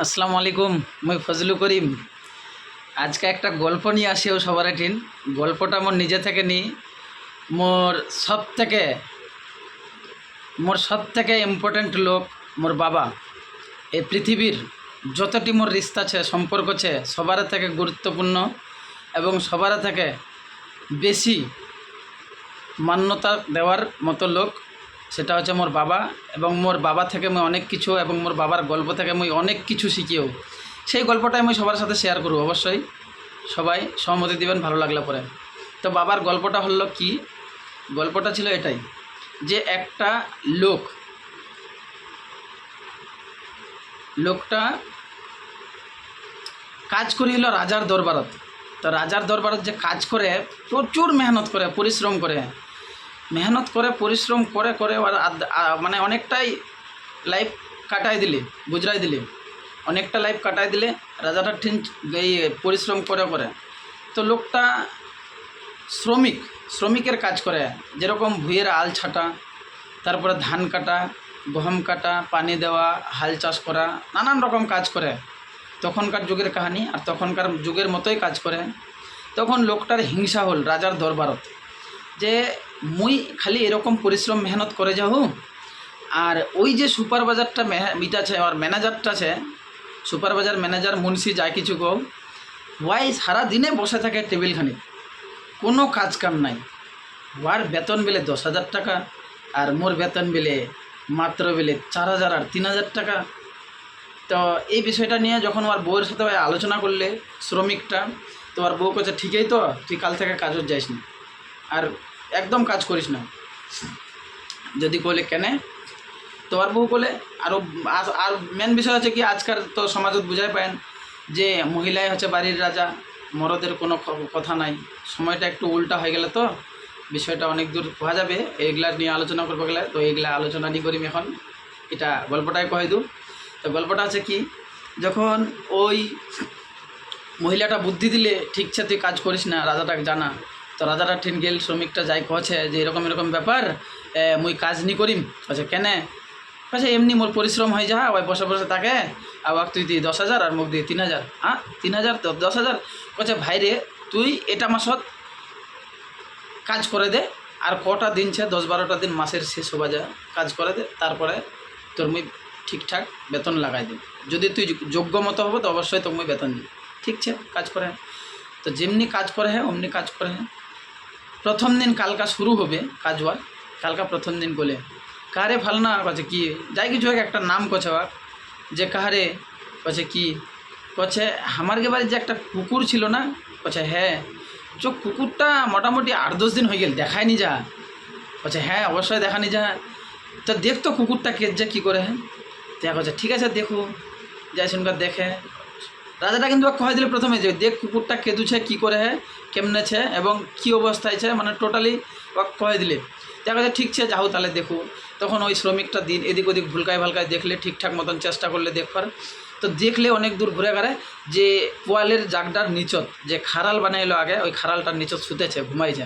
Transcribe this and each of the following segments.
আসসালামু আলাইকুম। মুই ফজলু করিম। আজকে একটা গল্প নিয়ে আসিও সবার ঠিন। গল্পটা মোর নিজে থেকে নি। মোর সব থেকে ইম্পর্টেন্ট লোক মোর বাবা। এই পৃথিবীর যতটি মোর রিস্তা আছে, সম্পর্ক আছে, সবার থেকে গুরুত্বপূর্ণ এবং সবার থেকে বেশি মান্যতা দেওয়ার মতো লোক সেটা হচ্ছে মোর বাবা। এবং মোর বাবা থেকে মুই অনেক কিছু এবং মোর বাবার গল্প থেকে মুই অনেক কিছু শিখিও। সেই গল্পটাই মুই সবার সাথে শেয়ার করব। অবশ্যই সবাই সহমতি দিবেন ভালো লাগলে পরে। তো বাবার গল্পটা হলো কি, গল্পটা ছিল এটাই যে একটা লোকটা কাজ করিল রাজার দরবারত। তো রাজার দরবারত যে কাজ করে, প্রচুর মেহনত করে, পরিশ্রম করে করে আর মানে অনেকটাই লাইফ কাটাই দিলে, গুজরাই দিলে, অনেকটা লাইফ কাটাই দিলে রাজাটা ঠিক এই পরিশ্রম করে করে। তো লোকটা শ্রমিকের কাজ করে, যেরকম ভুঁইয়ের আল ছাটা, তারপরে ধান কাটা, গহম কাটা, পানি দেওয়া, হাল চাষ করা, নানান রকম কাজ করে। তখনকার যুগের কাহিনী আর তখনকার যুগের মতোই কাজ করে। তখন লোকটার হিংসা হল রাজার দরবারত যে মুই খালি এরকম পরিশ্রম মেহনত করে যাও, আর ওই যে সুপারবাজারটা মিটাছে আর ম্যানেজারটা আছে, সুপারবাজার ম্যানেজার মুন্সি যা কিছু কো, ওয়াই সারাদিনে বসে থাকে টেবিলখানি, কোনো কাজ কাম নাই। ওয়ার বেতন বেলে 10,000 টাকা আর মোর বেতন বেলে মাত্র বেলে 4,000 আর 3,000 টাকা। তো এই বিষয়টা নিয়ে যখন ওর বউয়ের সাথে আলোচনা করলে শ্রমিকটা, তো ওর বউ কাছে ঠিকই তো, তুই কাল থেকে কাজত যাইস না আর একদম কাজ করিস না। যদি বলে কেনে, তো ওর বউ বলে আরও আর মেন বিষয় হচ্ছে কি, আজকাল তো সমাজত বুঝাই পায়েন যে মহিলাই হচ্ছে বাড়ির রাজা, মরদের কোনো কথা নাই। সময়টা একটু উল্টা হয়ে গেলে তো বিষয়টা অনেক দূর হওয়া যাবে, এইগুলা নিয়ে আলোচনা করবো গেলে। তো এইগুলা আলোচনা নিয়ে করিম এখন, এটা গল্পটাই কয়ে দু। তো গল্পটা আছে কি, যখন ওই মহিলাটা বুদ্ধি দিলে ঠিকছে তুই কাজ করিস না, রাজাটাকে জানা। তো রাজাটা ঠিন গেল, শ্রমিকটা যাই কছে যে এরকম এরকম ব্যাপার, মুই কাজ নি করিম। আচ্ছা কেনে? আচ্ছা এমনি মোর পরিশ্রম হয়ে যা, ওই বসে বসে থাকে, আবার তুই দিই 10,000 আর মুখ দিয়ে 3,000। হ্যাঁ 3,000 তো 10,000। কছে ভাই রে, তুই এটা মাসত কাজ করে দে, আর কটা দিন ছে 10-12টা দিন মাসের শেষ হবা যা, কাজ করে দে, তারপরে তোর মুই ঠিকঠাক বেতন লাগাই দিই। যদি তুই যোগ্য মতো হবো তো অবশ্যই তোকে মুই বেতন দিই। ঠিক আছে, কাজ করে। তো যেমনি কাজ করে হ্যাঁ অমনি কাজ করে হ্যাঁ। প্রথম দিন কালকা শুরু হবে কাজ হওয়া, কালকা প্রথম দিন বলে কারে ফালনা কছে কি যাই কিছু একটা নাম কছে ওয়াক, যে কাহারে কছে কি কছে আমার গে বাড়ির যে একটা কুকুর ছিল না, কছে হ্যাঁ চো কুকুরটা মোটামুটি 8-10 দিন হয়ে গেল, দেখায়নি যা। কছে হ্যাঁ অবশ্যই দেখানি যা। তো দেখতো কুকুরটা কে যে কী করে হ্যাঁ। দেখা কছে ঠিক আছে দেখো, যাই শুনকার দেখে। রাজাটা কিন্তু কয়ে দিলে প্রথমে যে দেখ কুকুরটা কেঁদুছে কী করে হ্যাঁ, কেমনেছে এবং কী অবস্থায় ছে, মানে টোটালি ওকে কয়ে দিলে। দেখা যায় ঠিক ছে, যাও তাহলে দেখো। তখন ওই শ্রমিকটা দিন এদিক ওদিক ভুলকায় ভালকায় দেখলে, ঠিকঠাক মতন চেষ্টা করলে দেখবার। তো দেখলে অনেক দূর ঘুরে ঘাড়ে যে পোয়ালের জাগটার নিচত যে খারাল বানাইলো আগে, ওই খারালটার নিচত শুতেছে, ঘুমাইছে।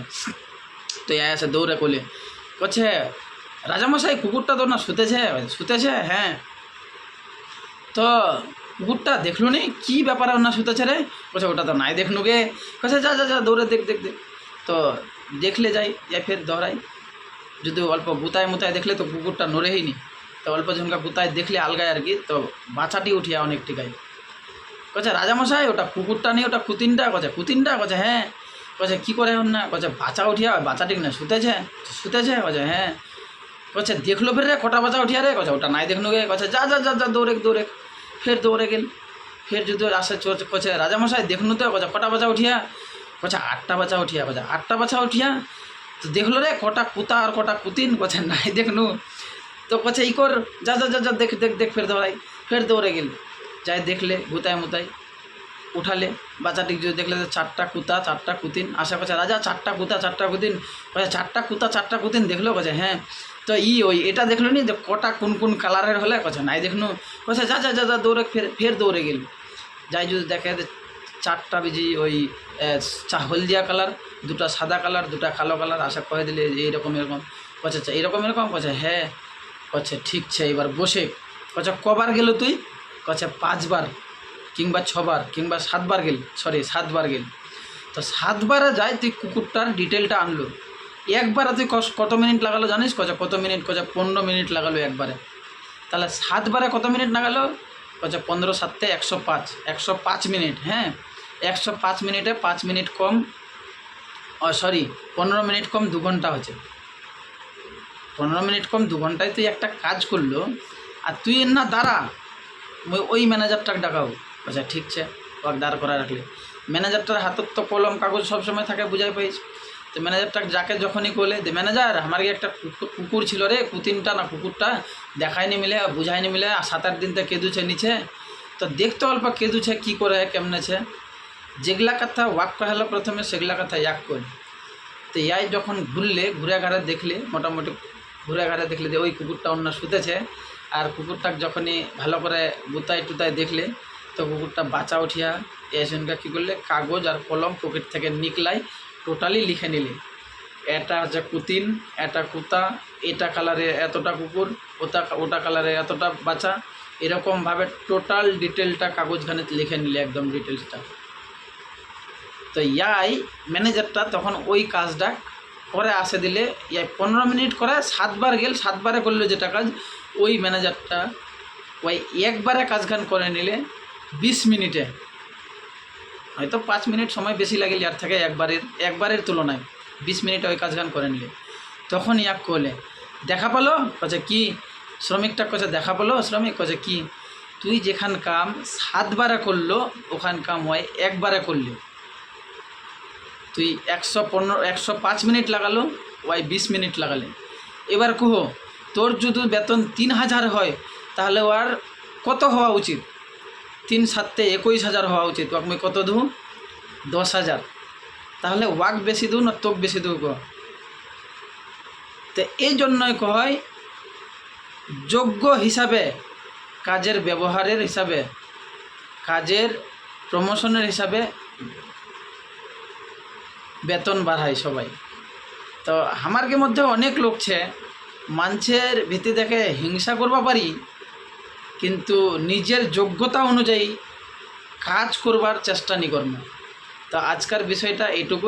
তো এ আসে দৌড়ে কোলে, করছে রাজামশাই কুকুরটা তো না শুতেছে হ্যাঁ। তো কুকুরটা দেখলো নি, কী ব্যাপার না শুতেছে রে? বলছে ওটা তো নাই দেখনু গে। কাছে যা যা যা দৌড়ে দেখ দেখ দেখ। তো দেখলে যাই ফের দৌড়াই, যদি অল্প গুতায় মুতায় দেখলে তো কুকুরটা নড়েই নি। তো অল্প ঝুমকা গুতায় দেখলে আলগায় আর কি, তো বাচ্চাটি উঠিয়া অনেক টিকায়। কছে রাজামশাই ওটা কুকুরটা নেই, ওটা কুতিনটা। কছে হ্যাঁ। কছে কী করে হন না? কছে বাচ্চা উঠিয়া, বাচ্চাটি না শুতেছে। কছে হ্যাঁ। কছে দেখলো ফের রে, কটা বাচ্চা উঠিয়া রে? কছে ওটা নাই দেখনু গে। কছে যা যা যা যা দৌড়ে। ফের দৌড়ে গেল, ফের যদি আসে কছে রাজামশাই দেখনু তো? কছে কটা বাচ্চা উঠিয়া? কছে 8টা বাচ্চা উঠিয়া। কছে 8টা বাচ্চা উঠিয়া? তো দেখলো রে কটা কুতা আর কটা কুতিন? কছে নাই দেখনু। তো কছে ই কর, যা যা যা যা দেখ দেখ দেখ। ফের দৌড়ে গেল, যাই দেখলে গুতায় মুতায় উঠালে বাচ্চাটি যদি দেখলে যে 4টা কুতা 4টা কুতিন। আশা করছে রাজা 4টা কুতা 4টা কুতিন। কছে 4টা কুতা 4টা কুতিন দেখলো? কছে হ্যাঁ। তো ওই এটা দেখলো নি যে কটা কোন কোন কালারের হলে? কছে নাই দেখনু। কছে যা যা যা যা দৌড়ে ফের দৌড়ে গেল, যাই যদি দেখে যে 4টা বিজি ওই হলদিয়া কালার, 2টা সাদা কালার, 2টা কালো কালার। আশা কয়ে দিলে এইরকম এরকম। কছে এরকম এরকম। কছে হ্যাঁ। কছে ঠিক ছে, এবার বসে। কছে কবার গেল তুই? কছে 5 বার কিংবা 6 বার কিংবা 7 বার গেল, 7 বার গেল। তো 7 বারে যায় তুই কুকুরটার ডিটেলটা আনলো। একবারে তুই কত মিনিট লাগালো জানিস? কত মিনিট? 15 মিনিট লাগালো একবারে। তাহলে 7 বারে কত মিনিট লাগালো? 15 7 105, 105 মিনিট। হ্যাঁ, 105 মিনিটে 5 মিনিট কম, 15 মিনিট কম 2 ঘন্টা হচ্ছে। 15 মিনিট কম 2 ঘন্টায় তুই একটা কাজ করলো। আর তুই না দাঁড়া, ওই ম্যানেজারটাকে ডাকাও। আচ্ছা ঠিক আছে, ওকে দাঁড় করা রাখলে। ম্যানেজারটার হাতের তো কলম কাগজ সবসময় থাকে, বুঝাই পাইস। তো ম্যানেজারটাকে যাকে যখনই বলে যে ম্যানেজার আমার একটা কুকুর ছিল রে, কুতিনটা না কুকুরটা দেখায়নি মিলে, বুঝায়নি মিলে, 7-8 দিন তো কেঁদুছে নিচে। তো দেখতে অল্প কেঁদুছে, কী করে কেমনেছে, যেগুলা কথা ওয়াক কহালো প্রথমে সেগুলা কথা ইয়াক কর। তো ইয়াই যখন ঘুরে ঘাড়ে দেখলে, মোটামুটি ঘুরে ঘাড়ে দেখলে যে ওই কুকুরটা অন্য শুতেছে, আর কুকুরটাকে যখনই ভালো করে গুতাই টুতাই দেখলে, তো কুকুরটা বাঁচা উঠিয়া এসনকা কী করলে, কাগজ আর কলম পকেট থেকে নিকলাই টোটালি লিখে নিলে। এটা হচ্ছে কুতিন, এটা কুতা, এটা কালারে এতটা কুকুর, ওটা কালারে এতটা বাচ্চা, এরকমভাবে টোটাল ডিটেলটা কাগজখানে লিখে নিলে, একদম ডিটেলসটা। তো ইয়াই ম্যানেজারটা তখন ওই কাজটা করে আসে দিলে, ইয়াই 15 মিনিট করে 7 বার গেল, 7 বারে করলো যেটা কাজ, ওই ম্যানেজারটা ওই একবারে কাজখান করে নিলে 20 মিনিটে। হয়তো 5 মিনিট সময় বেশি লাগে ইয়ার থেকে, একবারের তুলনায় 20 মিনিটে ওই কাজখান করে নিলে। তখন ইয়াক করলে দেখা পেলো, কছে কি শ্রমিকটা, কছে দেখা পেলো শ্রমিক, কছে কি তুই যেখান কাম 7 বারে করলো, ওখান কাম হয় একবারে করলি। তুই 105 মিনিট লাগালো, ওই 20 মিনিট লাগালে। এবার কুহ তোর যদি বেতন 3000 হয়, তাহলে ওর কত হওয়া উচিত? 3 7 21,000 হওয়া উচিত। ওয়াক আমি কত দু? 10,000। তাহলে ওয়াক বেশি দু না তোক বেশি দু? তো এই জন্যই কয় যোগ্য হিসাবে, কাজের ব্যবহারের হিসাবে, কাজের প্রমোশনের হিসাবে বেতন বাড়ায় সবাই। তো আমারকে মধ্যে অনেক লোক ছে মানুষের ভিত্তি দেখে হিংসা করবা পারি, কিন্তু নিজের যোগ্যতা অনুযায়ী কাজ করবার চেষ্টা নি করব। তো আজকের বিষয়টা এইটুকু।